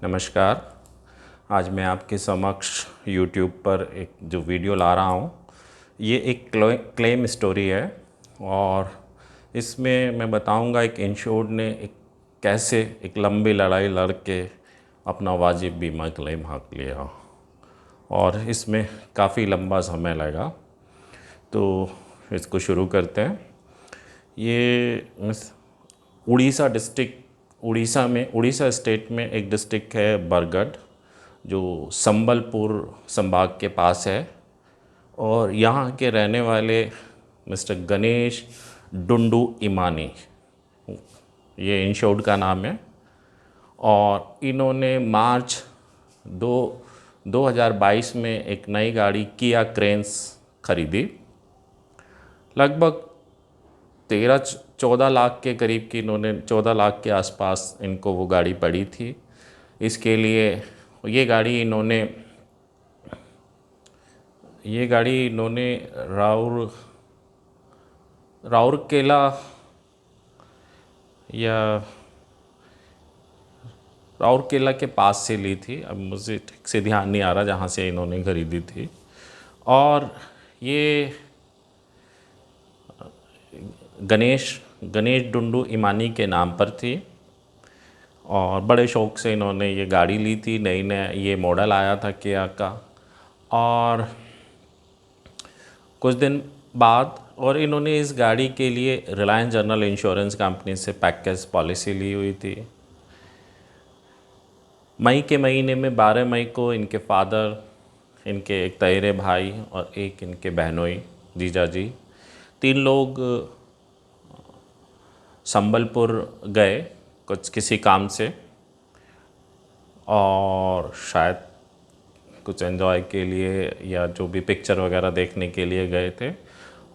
नमस्कार। आज मैं आपके समक्ष YouTube पर एक जो वीडियो ला रहा हूँ, ये एक क्लेम स्टोरी है और इसमें मैं बताऊँगा एक इंश्योर्ड ने कैसे एक लंबी लड़ाई लड़ के अपना वाजिब बीमा क्लेम हक लिया और इसमें काफ़ी लंबा समय लगा। तो इसको शुरू करते हैं। ये उड़ीसा स्टेट में एक डिस्ट्रिक्ट है बरगढ़, जो संबलपुर संभाग के पास है और यहाँ के रहने वाले मिस्टर गणेश डुंडू इमानी, ये इंश्योर्ड का नाम है। और इन्होंने मार्च 2022 में एक नई गाड़ी किया क्रेंस खरीदी। लगभग 13-14 लाख के करीब की, इन्होंने 14 लाख के आसपास इनको वो गाड़ी पड़ी थी। इसके लिए ये गाड़ी इन्होंने राउरकेला या राउरकेला के पास से ली थी। अब मुझे ठीक से ध्यान नहीं आ रहा जहाँ से इन्होंने खरीदी थी। और ये गणेश डुंडू इमानी के नाम पर थी और बड़े शौक़ से इन्होंने ये गाड़ी ली थी। नई ये मॉडल आया था किया का। और कुछ दिन बाद और इन्होंने इस गाड़ी के लिए रिलायंस जनरल इंश्योरेंस कंपनी से पैकेज पॉलिसी ली हुई थी। मई के महीने में 12 मई को इनके फादर, इनके एक तैरे भाई और एक इनके बहनोई जीजा जी, 3 लोग संबलपुर गए किसी काम से और शायद कुछ एंजॉय के लिए या जो भी पिक्चर वगैरह देखने के लिए गए थे।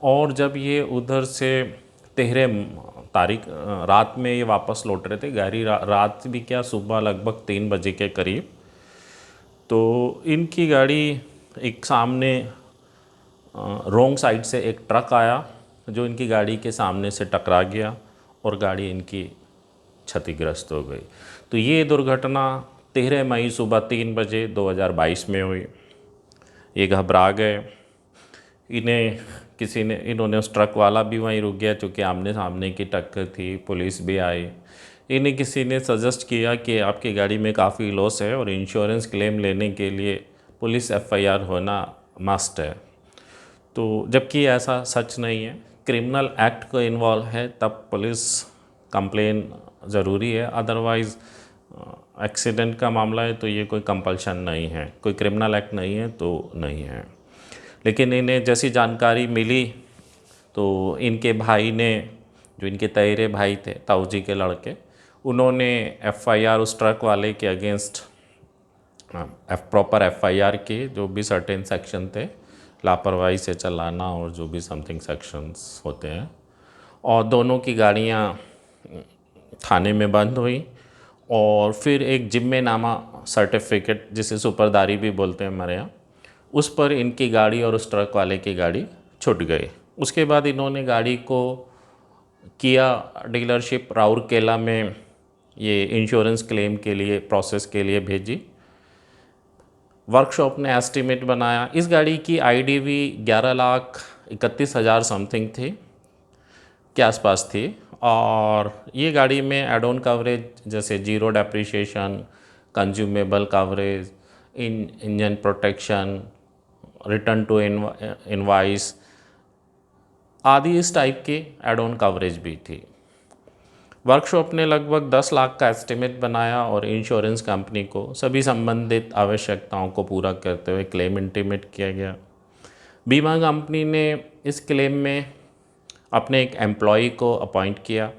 और जब ये उधर से 13 तारीख रात में ये वापस लौट रहे थे, गाड़ी रात भी क्या, सुबह लगभग 3 बजे के करीब, तो इनकी गाड़ी एक सामने रोंग साइड से एक ट्रक आया जो इनकी गाड़ी के सामने से टकरा गया और गाड़ी इनकी क्षतिग्रस्त हो गई। तो ये दुर्घटना 13 मई सुबह 3 बजे 2022 में हुई। ये घबरा गए। इन्होंने उस ट्रक वाला भी वहीं रुक गया क्योंकि आमने सामने की टक्कर थी। पुलिस भी आई। इन्हें किसी ने सजेस्ट किया कि आपकी गाड़ी में काफ़ी लॉस है और इंश्योरेंस क्लेम लेने के लिए पुलिस FIR होना मस्ट है। तो जबकि ऐसा सच नहीं है, क्रिमिनल एक्ट को इन्वॉल्व है तब पुलिस कंप्लेन ज़रूरी है। अदरवाइज़ एक्सीडेंट का मामला है तो ये कोई कंपल्शन नहीं है, कोई क्रिमिनल एक्ट नहीं है तो नहीं है। लेकिन इन्हें जैसी जानकारी मिली तो इनके भाई ने, जो इनके तैरे भाई थे, ताऊ जी के लड़के, उन्होंने FIR उस ट्रक वाले के अगेंस्ट प्रॉपर FIR की, जो भी सर्टेन सेक्शन थे, लापरवाही से चलाना और जो भी समथिंग सेक्शंस होते हैं, और दोनों की गाड़ियाँ थाने में बंद हुई। और फिर एक जिम्मेनामा सर्टिफिकेट, जिसे सुपरदारी भी बोलते हैं हमारे यहाँ, उस पर इनकी गाड़ी और उस ट्रक वाले की गाड़ी छूट गई। उसके बाद इन्होंने गाड़ी को किया डीलरशिप राउरकेला में ये इंश्योरेंस क्लेम के लिए, प्रोसेस के लिए भेजी। वर्कशॉप ने एस्टीमेट बनाया। इस गाड़ी की IDV 11,31,000 समथिंग थी के आसपास थी। और ये गाड़ी में एड ऑन कवरेज जैसे zero depreciation, consumable coverage, engine protection, return to invoice आदि इस टाइप के एड ऑन कवरेज भी थी। वर्कशॉप ने लगभग 10 लाख का एस्टिमेट बनाया और इंश्योरेंस कंपनी को सभी संबंधित आवश्यकताओं को पूरा करते हुए क्लेम इंटीमेट किया गया। बीमा कंपनी ने इस क्लेम में अपने एक एम्प्लॉय को अपॉइंट किया,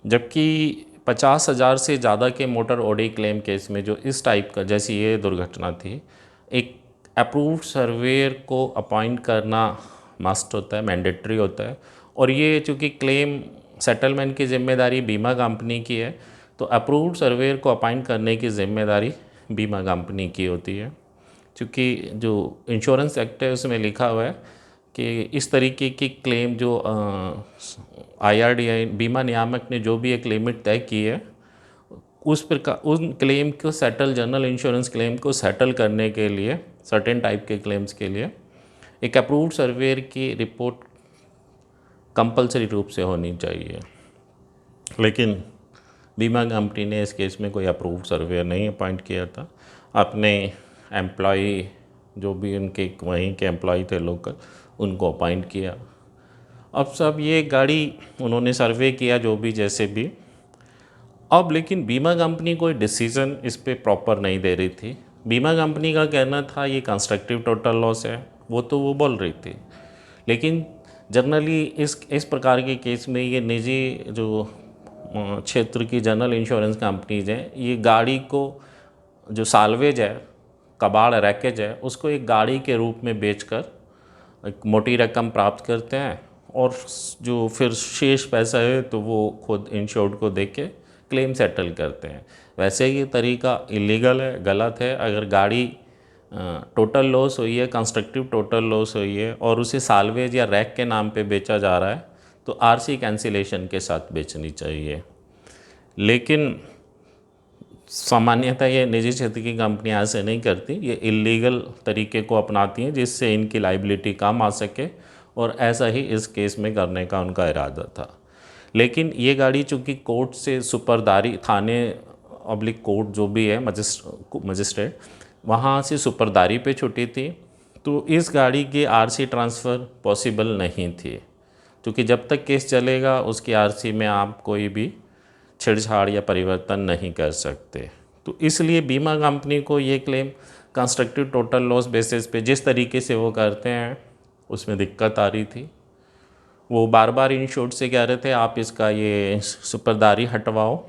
जबकि 50,000 से ज़्यादा के मोटर OD क्लेम केस में, जो इस टाइप का जैसी ये दुर्घटना थी, एक अप्रूव्ड सर्वेयर को अपॉइंट करना मस्ट होता है, मैंडेटरी होता है। और ये चूँकि क्लेम सेटलमेंट की जिम्मेदारी बीमा कंपनी की है, तो अप्रूव्ड सर्वेयर को अपॉइंट करने की जिम्मेदारी बीमा कंपनी की होती है। क्योंकि जो इंश्योरेंस एक्ट है उसमें लिखा हुआ है कि इस तरीके की क्लेम जो IRDAI बीमा नियामक ने जो भी एक लिमिट तय की है, उस प्रकार उन क्लेम को सेटल, जनरल इंश्योरेंस क्लेम को सेटल करने के लिए, सर्टेन टाइप के क्लेम्स के लिए एक अप्रूव्ड सर्वेयर की रिपोर्ट कंपलसरी रूप से होनी चाहिए। लेकिन बीमा कंपनी ने इस केस में कोई अप्रूव्ड सर्वेयर नहीं अपॉइंट किया था। अपने एम्प्लॉय, जो भी उनके वहीं के एम्प्लॉय थे लोकल, उनको अपॉइंट किया। अब सब ये गाड़ी उन्होंने सर्वे किया, जो भी जैसे भी। अब लेकिन बीमा कंपनी कोई डिसीज़न इस पे प्रॉपर नहीं दे रही थी। बीमा कंपनी का कहना था ये कंस्ट्रक्टिव टोटल लॉस है, वो बोल रही थी। लेकिन जनरली इस प्रकार के केस में ये निजी जो क्षेत्र की जनरल इंश्योरेंस कंपनीज हैं, ये गाड़ी को जो साल्वेज है, कबाड़ रैकेज है, उसको एक गाड़ी के रूप में बेचकर एक मोटी रकम प्राप्त करते हैं, और जो फिर शेष पैसा है तो वो खुद इंश्योर्ड को दे के क्लेम सेटल करते हैं। वैसे ये तरीका इलीगल है, गलत है। अगर गाड़ी टोटल लॉस हुई है, कंस्ट्रक्टिव टोटल लॉस हुई है, और उसे साल्वेज या रैक के नाम पे बेचा जा रहा है, तो आरसी कैंसिलेशन के साथ बेचनी चाहिए। लेकिन सामान्यतः ये निजी क्षेत्र की कंपनियां ऐसे नहीं करती, ये इलीगल तरीके को अपनाती हैं जिससे इनकी लाइबिलिटी कम आ सके, और ऐसा ही इस केस में करने का उनका इरादा था। लेकिन ये गाड़ी चूँकि कोर्ट से सुपरदारी, थाने ऑब्लिक कोर्ट जो भी है, मजिस्ट्रेट, वहाँ से सुपरदारी पे छुटी थी, तो इस गाड़ी की आरसी ट्रांसफ़र पॉसिबल नहीं थी, क्योंकि जब तक केस चलेगा उसकी आरसी में आप कोई भी छेड़छाड़ या परिवर्तन नहीं कर सकते। तो इसलिए बीमा कंपनी को ये claim constructive total loss basis पे जिस तरीके से वो करते हैं, उसमें दिक्कत आ रही थी। वो बार बार इंश्योर्ड से कह रहे थे आप इसका ये सुपरदारी हटवाओ,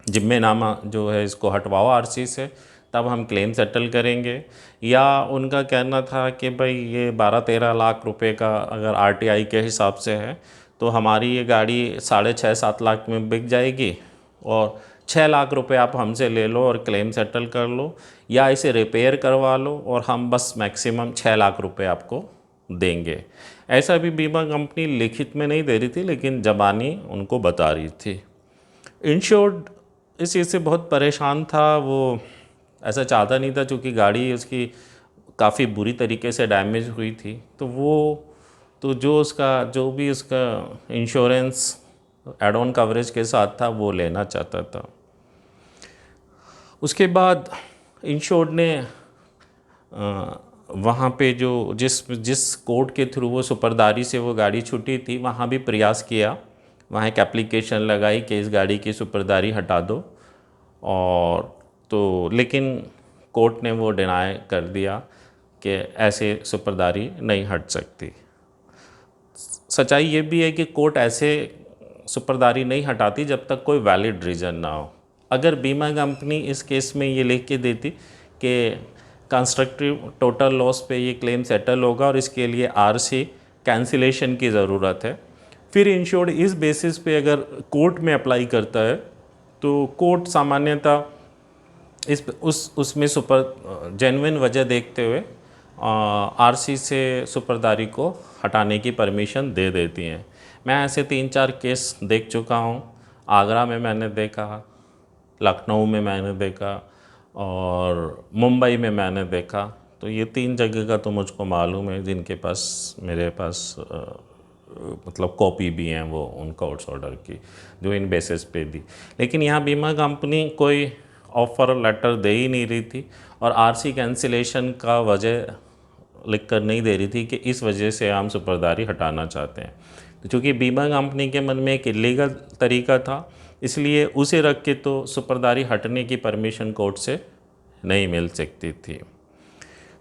जिम्मेनामा जो है इसको हटवाओ आरसी से, तब हम क्लेम सेटल करेंगे। या उनका कहना था कि भाई ये 12-13 लाख रुपए का अगर आरटीआई के हिसाब से है, तो हमारी ये गाड़ी 6.5-7 लाख में बिक जाएगी, और 6 लाख रुपए आप हमसे ले लो और क्लेम सेटल कर लो, या इसे रिपेयर करवा लो और हम बस मैक्सिमम 6 लाख रुपए आपको देंगे। ऐसा भी बीमा कंपनी लिखित में नहीं दे रही थी, लेकिन ज़बानी उनको बता रही थी। इंश्योर्ड इस चीज़ से बहुत परेशान था। वो ऐसा चाहता नहीं था, चूँकि गाड़ी उसकी काफ़ी बुरी तरीके से डैमेज हुई थी, तो जो भी उसका इंश्योरेंस एड ऑन कवरेज के साथ था वो लेना चाहता था। उसके बाद इंश्योर्ड ने वहाँ पे जो जिस कोर्ट के थ्रू वो सुपरदारी से वो गाड़ी छूटी थी, वहाँ भी प्रयास किया, वहाँ एक एप्लीकेशन लगाई कि इस गाड़ी की सुपरदारी हटा दो, और तो लेकिन कोर्ट ने वो डिनाई कर दिया कि ऐसे सुपरदारी नहीं हट सकती। सच्चाई ये भी है कि कोर्ट ऐसे सुपरदारी नहीं हटाती जब तक कोई वैलिड रीज़न ना हो। अगर बीमा कंपनी इस केस में ये लिख के देती कि कंस्ट्रक्टिव टोटल लॉस पे ये क्लेम सेटल होगा और इसके लिए आरसी कैंसिलेशन की ज़रूरत है, फिर इंश्योर्ड इस बेसिस पे अगर कोर्ट में अप्लाई करता है, तो कोर्ट सामान्यतः उसमें जेन्युइन वजह देखते हुए आरसी से सुपरदारी को हटाने की परमिशन दे देती हैं। मैं ऐसे 3-4 केस देख चुका हूँ। आगरा में मैंने देखा, लखनऊ में मैंने देखा, और मुंबई में मैंने देखा। तो ये 3 जगह का तो मुझको मालूम है, जिनके पास मेरे पास मतलब कॉपी भी हैं वो उन कोर्ट्स ऑर्डर की, जो इन बेसिस पे दी। लेकिन यहाँ बीमा कंपनी कोई ऑफ़र लेटर दे ही नहीं रही थी, और आरसी कैंसिलेशन का वजह लिख कर नहीं दे रही थी कि इस वजह से हम सुपरदारी हटाना चाहते हैं। तो चूँकि बीमा कंपनी के मन में एक इलीगल तरीका था, इसलिए उसे रख के तो सुपरदारी हटने की परमिशन कोर्ट से नहीं मिल सकती थी।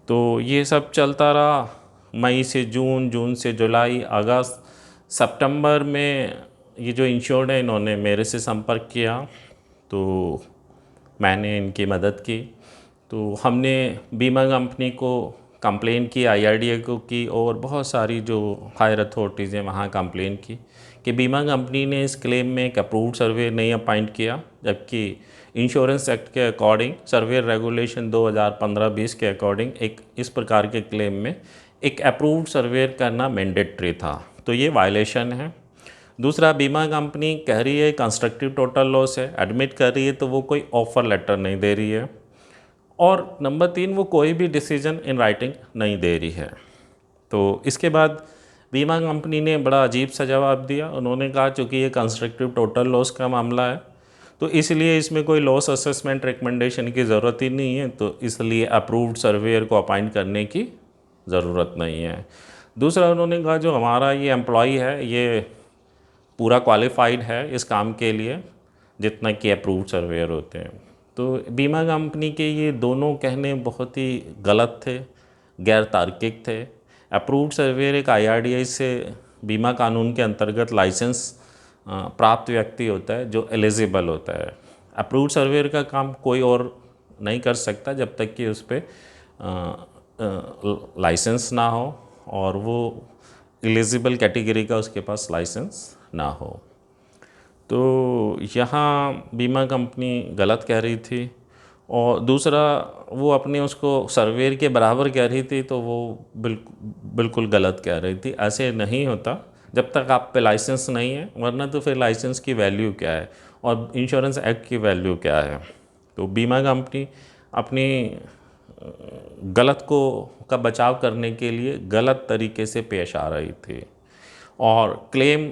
तो ये सब चलता रहा, मई से जून, जून से जुलाई, अगस्त, सितंबर में ये जो इंश्योर्ड है इन्होंने मेरे से संपर्क किया, तो मैंने इनकी मदद की। तो हमने बीमा कंपनी को कंप्लेन की, आईआरडीए को की, और बहुत सारी जो हायर अथॉरिटीज़ हैं वहाँ कंप्लेन की कि बीमा कंपनी ने इस क्लेम में एक अप्रूव्ड सर्वे नहीं अपॉइंट किया, जबकि इंश्योरेंस एक्ट के अकॉर्डिंग, सर्वे रेगुलेशन 2015-20 के अकॉर्डिंग एक इस प्रकार के क्लेम में एक अप्रूव्ड सर्वे करना मैंडेटरी था। तो ये वायलेशन है। दूसरा, बीमा कंपनी कह रही है कंस्ट्रक्टिव टोटल लॉस है, एडमिट कर रही है, तो वो कोई ऑफ़र लेटर नहीं दे रही है। और नंबर 3, वो कोई भी डिसीजन इन राइटिंग नहीं दे रही है। तो इसके बाद बीमा कंपनी ने बड़ा अजीब सा जवाब दिया। उन्होंने कहा चूँकि ये कंस्ट्रक्टिव टोटल लॉस का मामला है, तो इसलिए इसमें कोई लॉस असेसमेंट रिकमेंडेशन की ज़रूरत ही नहीं है, तो इसलिए अप्रूव्ड सर्वेयर को अपॉइंट करने की ज़रूरत नहीं है। दूसरा, उन्होंने कहा जो हमारा ये एम्प्लॉई है ये पूरा क्वालिफाइड है इस काम के लिए जितना कि अप्रूव्ड सर्वेयर होते हैं। तो बीमा कंपनी के ये दोनों कहने बहुत ही गलत थे, गैर तार्किक थे। अप्रूव्ड सर्वेयर एक IRDAI से बीमा कानून के अंतर्गत लाइसेंस प्राप्त व्यक्ति होता है जो एलिजिबल होता है। अप्रूव्ड सर्वेयर का काम कोई और नहीं कर सकता जब तक कि उस पर लाइसेंस ना हो और वो एलिजिबल कैटेगरी का उसके पास लाइसेंस ना हो। तो यहाँ बीमा कंपनी गलत कह रही थी। और दूसरा, वो अपने उसको सर्वेयर के बराबर कह रही थी, तो वो बिल्कुल गलत कह रही थी। ऐसे नहीं होता जब तक आप पे लाइसेंस नहीं है, वरना तो फिर लाइसेंस की वैल्यू क्या है और इंश्योरेंस एक्ट की वैल्यू क्या है। तो बीमा कंपनी अपनी गलत का बचाव करने के लिए गलत तरीके से पेश आ रही थी और क्लेम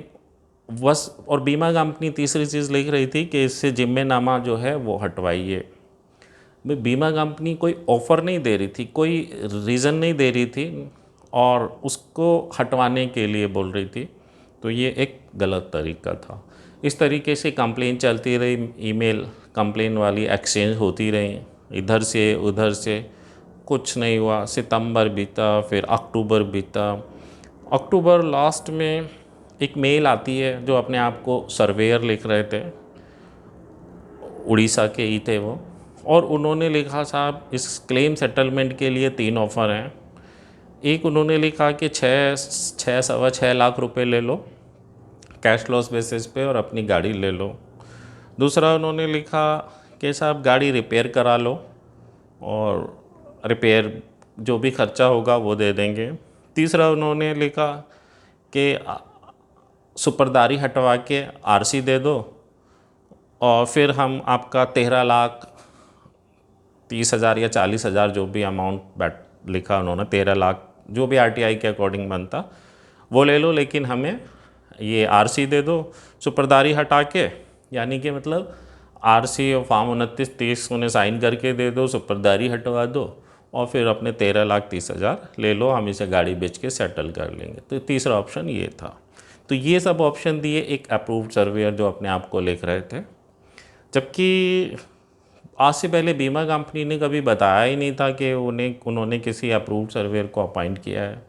बस। और बीमा कंपनी तीसरी चीज़ लिख रही थी कि इससे जिम्मेनामा जो है वो हटवाइए। बीमा कंपनी कोई ऑफ़र नहीं दे रही थी, कोई रीज़न नहीं दे रही थी और उसको हटवाने के लिए बोल रही थी, तो ये एक गलत तरीका था। इस तरीके से कंप्लेन चलती रही, ईमेल कंप्लेन वाली एक्सचेंज होती रही, इधर से उधर से, कुछ नहीं हुआ। सितंबर बीता, फिर अक्टूबर बीता। अक्टूबर लास्ट में एक मेल आती है जो अपने आप को सर्वेयर लिख रहे थे, उड़ीसा के ही थे वो, और उन्होंने लिखा साहब इस क्लेम सेटलमेंट के लिए 3 ऑफ़र हैं। एक उन्होंने लिखा कि 6 लाख रुपए ले लो कैश लॉस बेसिस पे और अपनी गाड़ी ले लो। दूसरा, उन्होंने लिखा कि साहब गाड़ी रिपेयर करा लो और रिपेयर जो भी खर्चा होगा वो दे देंगे। तीसरा, उन्होंने लिखा कि सुपरदारी हटवा के RC दे दो और फिर हम आपका 13,30,000 या 40,000 जो भी अमाउंट लिखा उन्होंने, 13 लाख जो भी RTI के अकॉर्डिंग बनता वो ले लो, लेकिन हमें ये RC दे दो सुपरदारी हटा के, यानी कि मतलब RC और फॉर्म 29-30 उन्हें साइन करके दे दो, सुपरदारी हटवा दो और फिर अपने 13,30,000 ले लो, हम इसे गाड़ी बेच के सेटल कर लेंगे। तो तीसरा ऑप्शन ये था। तो ये सब ऑप्शन दिए एक अप्रूव्ड सर्वेयर जो अपने आप को लिख रहे थे, जबकि आज से पहले बीमा कंपनी ने कभी बताया ही नहीं था कि उन्होंने किसी अप्रूव्ड सर्वेयर को अपॉइंट किया है।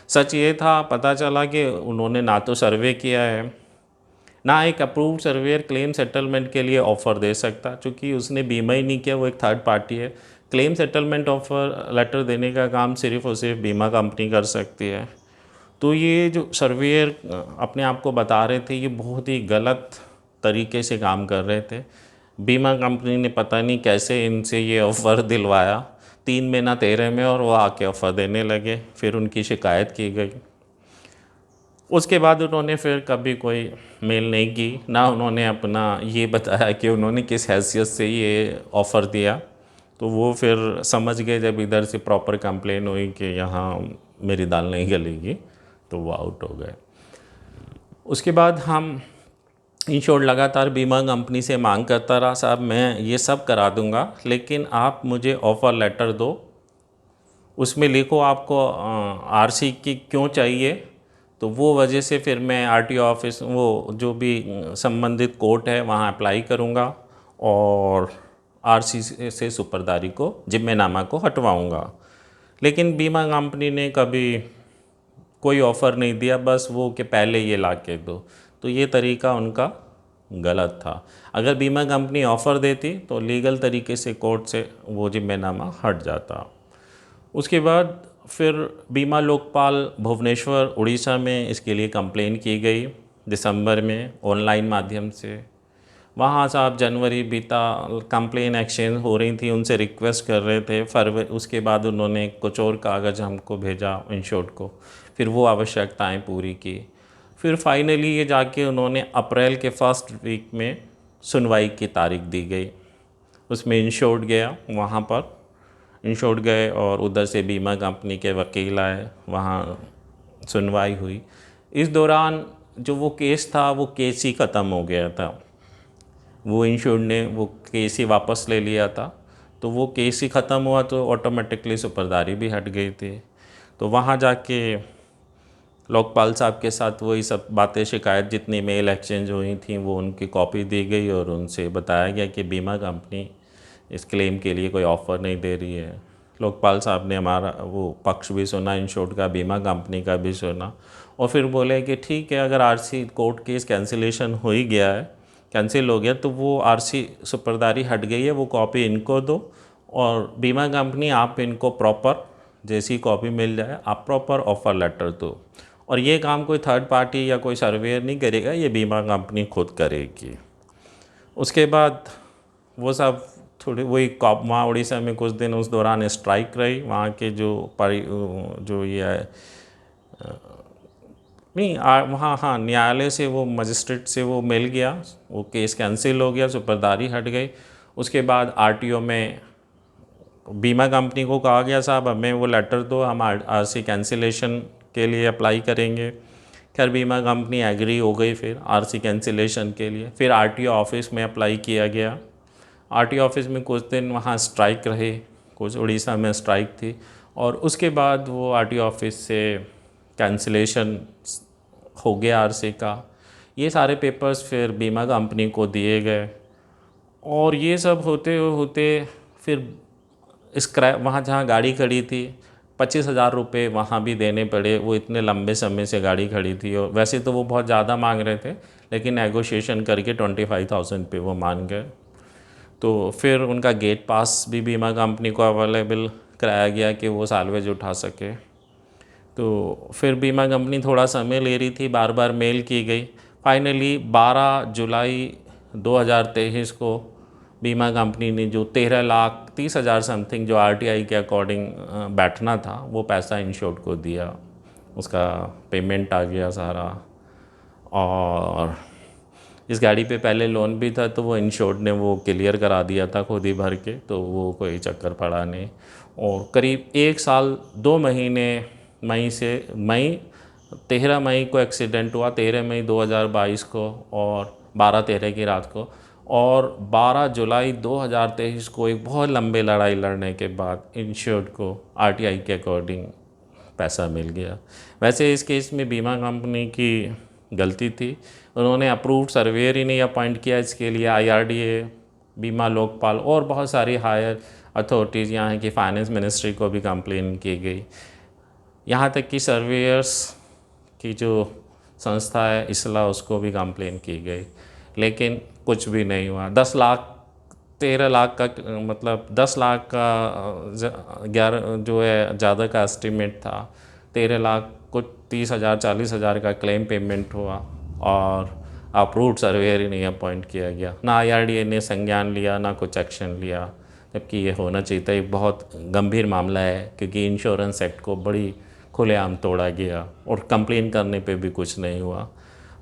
सच ये था, पता चला कि उन्होंने ना तो सर्वे किया है, ना एक अप्रूव्ड सर्वेयर क्लेम सेटलमेंट के लिए ऑफ़र दे सकता, क्योंकि उसने बीमा ही नहीं किया, वो एक थर्ड पार्टी है। क्लेम सेटलमेंट ऑफ़र लेटर देने का काम सिर्फ़ और सिर्फ बीमा कंपनी कर सकती है। तो ये जो सर्वेयर अपने आप को बता रहे थे, ये बहुत ही गलत तरीके से काम कर रहे थे। बीमा कंपनी ने पता नहीं कैसे इनसे ये ऑफ़र दिलवाया 3 में ना 13 में, और वो आके ऑफ़र देने लगे। फिर उनकी शिकायत की गई। उसके बाद उन्होंने फिर कभी कोई मेल नहीं की, ना उन्होंने अपना ये बताया कि उन्होंने किस हैसियत से ये ऑफ़र दिया। तो वो फिर समझ गए जब इधर से प्रॉपर कंप्लेन हुई कि यहाँ मेरी दाल नहीं गलेगी, तो वो आउट हो गए। उसके बाद हम इंश्योर्ड लगातार बीमा कंपनी से मांग करता रहा, साहब मैं ये सब करा दूंगा, लेकिन आप मुझे ऑफ़र लेटर दो, उसमें लिखो आपको RC की क्यों चाहिए। तो वो वजह से फिर मैं RTO ऑफिस, वो जो भी संबंधित कोर्ट है वहाँ अप्लाई करूँगा और RC से सुपरदारी को, जिम्मेनामा को हटवाऊँगा। लेकिन बीमा कंपनी ने कभी कोई ऑफ़र नहीं दिया, बस वो कि पहले ये ला के दो। तो ये तरीका उनका गलत था। अगर बीमा कंपनी ऑफ़र देती तो लीगल तरीके से कोर्ट से वो जिम्मेनामा हट जाता। उसके बाद फिर बीमा लोकपाल भुवनेश्वर उड़ीसा में इसके लिए कंप्लेन की गई दिसंबर में ऑनलाइन माध्यम से। वहाँ साहब जनवरी बीता, कंप्लेन एक्सचेंज हो रही थी, उनसे रिक्वेस्ट कर रहे थे। फरवरी उसके बाद उन्होंने कुछ और कागज़ हमको भेजा इंश्योर्ड को, फिर वो आवश्यकताएं पूरी की। फिर फाइनली ये जाके उन्होंने अप्रैल के फर्स्ट वीक में सुनवाई की तारीख दी गई। उसमें इंश्योर्ड गया, वहाँ पर इंश्योर्ड गए और उधर से बीमा कंपनी के वकील आए, वहाँ सुनवाई हुई। इस दौरान जो वो केस था वो केस ही ख़त्म हो गया था। वो इंश्योर्ड ने वो केस ही वापस ले लिया था, तो वो केस ही ख़त्म हुआ तो ऑटोमेटिकली सुपरदारी भी हट गई थी। तो वहाँ जाके लोकपाल साहब के साथ वही सब बातें, शिकायत जितनी मेल एक्सचेंज हुई थी वो उनकी कॉपी दी गई और उनसे बताया गया कि बीमा कंपनी इस क्लेम के लिए कोई ऑफ़र नहीं दे रही है। लोकपाल साहब ने हमारा वो पक्ष भी सुना, इंश्योर्ड का, बीमा कंपनी का भी सुना, और फिर बोले कि ठीक है, अगर आरसी कोर्ट केस कैंसिलेशन हो ही गया है, कैंसिल हो गया, तो वो आरसी सुपरदारी हट गई है, वो कॉपी इनको दो और बीमा कंपनी आप इनको प्रॉपर जैसी कॉपी मिल जाए आप प्रॉपर ऑफ़र लेटर दो। और ये काम कोई थर्ड पार्टी या कोई सर्वेयर नहीं करेगा, ये बीमा कंपनी खुद करेगी। उसके बाद वो सब थोड़ी वही वहाँ उड़ीसा में कुछ दिन उस दौरान स्ट्राइक रही। वहाँ के जो ये है नहीं वहाँ, हाँ, न्यायालय से वो मजिस्ट्रेट से वो मिल गया, वो केस कैंसिल हो गया, सुपरदारी हट गई। उसके बाद आरटीओ में बीमा कंपनी को कहा गया साहब हमें वो लेटर दो, हम आरसी कैंसिलेशन के लिए अप्लाई करेंगे। खैर बीमा कंपनी एग्री हो गई फिर आरसी कैंसिलेशन के लिए। फिर आरटीओ ऑफिस में अप्लाई किया गया। आरटीओ ऑफिस में कुछ दिन वहाँ स्ट्राइक रहे, कुछ उड़ीसा में स्ट्राइक थी, और उसके बाद वो आरटीओ ऑफिस से कैंसिलेशन हो गया आरसी का। ये सारे पेपर्स फिर बीमा कंपनी को दिए गए, और ये सब होते होते फिर स्क्रैप वहाँ जहाँ गाड़ी खड़ी थी 25,000 रुपये वहाँ भी देने पड़े। वो इतने लंबे समय से गाड़ी खड़ी थी और वैसे तो वो बहुत ज़्यादा मांग रहे थे, लेकिन नेगोशिएशन करके 25,000 पे वो मान गए। तो फिर उनका गेट पास भी बीमा कंपनी को अवेलेबल कराया गया कि वो साल्वेज उठा सके। तो फिर बीमा कंपनी थोड़ा समय ले रही थी, बार बार मेल की गई। फाइनली 12 जुलाई 2023 को बीमा कंपनी ने जो 13,30,000 समथिंग जो आरटीआई के अकॉर्डिंग बैठना था वो पैसा इंश्योर्ड को दिया। उसका पेमेंट आ गया सारा, और इस गाड़ी पे पहले लोन भी था तो वो इंश्योर्ड ने वो क्लियर करा दिया था खुद ही भर के, तो वो कोई चक्कर पड़ा नहीं। और करीब 1 साल 2 महीने मई 13 मई को एक्सीडेंट हुआ, 13 मई 2022 को और 12-13 की रात को, और 12 जुलाई 2023 को एक बहुत लंबे लड़ाई लड़ने के बाद इंश्योर्ड को आरटीआई के अकॉर्डिंग पैसा मिल गया। वैसे इस केस में बीमा कंपनी की गलती थी, उन्होंने अप्रूव्ड सर्वेयर ही नहीं अपॉइंट किया। इसके लिए आईआरडीए, बीमा लोकपाल और बहुत सारी हायर अथॉरिटीज़, यहाँ की फाइनेंस मिनिस्ट्री को भी कंप्लेन की गई। यहाँ तक कि सर्वेयर्स की जो संस्था है इसला, उसको भी कंप्लेन की गई, लेकिन कुछ भी नहीं हुआ। 13 लाख का मतलब 10 लाख का 11 जो है ज़्यादा का एस्टिमेट था, 13 लाख कुछ 30,000 40,000 का क्लेम पेमेंट हुआ, और अप्रूव्ड सर्वेयर ही नहीं अपॉइंट किया गया। ना आईआरडीए ने संज्ञान लिया, ना कुछ एक्शन लिया, जबकि ये होना चाहिए था। एक बहुत गंभीर मामला है, क्योंकि इंश्योरेंस एक्ट को बड़ी खुलेआम तोड़ा गया और कंप्लेन करने पे भी कुछ नहीं हुआ।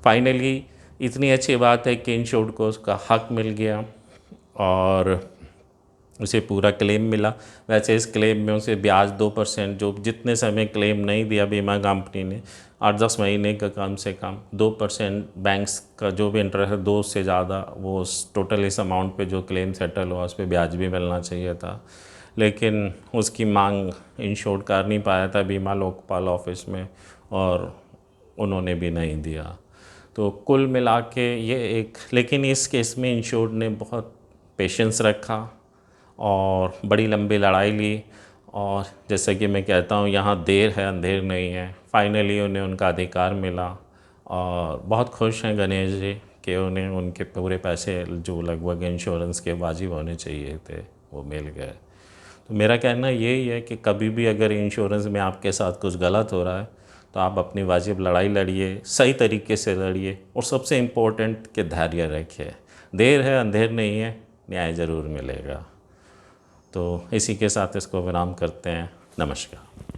फाइनली इतनी अच्छी बात है कि इंश्योर्ड को उसका हक मिल गया और उसे पूरा क्लेम मिला। वैसे इस क्लेम में उसे ब्याज 2%, जो जितने समय क्लेम नहीं दिया बीमा कंपनी ने 8-10 महीने का, कम से कम 2% बैंक्स का जो भी इंटरेस्ट है 2 से ज़्यादा, वो उस टोटल इस अमाउंट पे जो क्लेम सेटल हुआ उस पर ब्याज भी मिलना चाहिए था, लेकिन उसकी मांग इंश्योर्ड कर नहीं पाया था बीमा लोकपाल ऑफिस में, और उन्होंने भी नहीं दिया। तो कुल मिला के ये एक, लेकिन इस केस में इंश्योर्ड ने बहुत पेशेंस रखा और बड़ी लंबी लड़ाई ली, और जैसे कि मैं कहता हूँ यहाँ देर है अंधेर नहीं है। फाइनली उन्हें उनका अधिकार मिला, और बहुत खुश हैं गणेश जी कि उन्हें उनके पूरे पैसे जो लगभग इंश्योरेंस के वाजिब होने चाहिए थे वो मिल गए। तो मेरा कहना यही है कि कभी भी अगर इंश्योरेंस में आपके साथ कुछ गलत हो रहा है तो आप अपनी वाजिब लड़ाई लड़िए, सही तरीके से लड़िए, और सबसे इम्पोर्टेंट कि धैर्य रखिए। देर है अंधेर नहीं है, न्याय ज़रूर मिलेगा। तो इसी के साथ इसको विराम करते हैं। नमस्कार।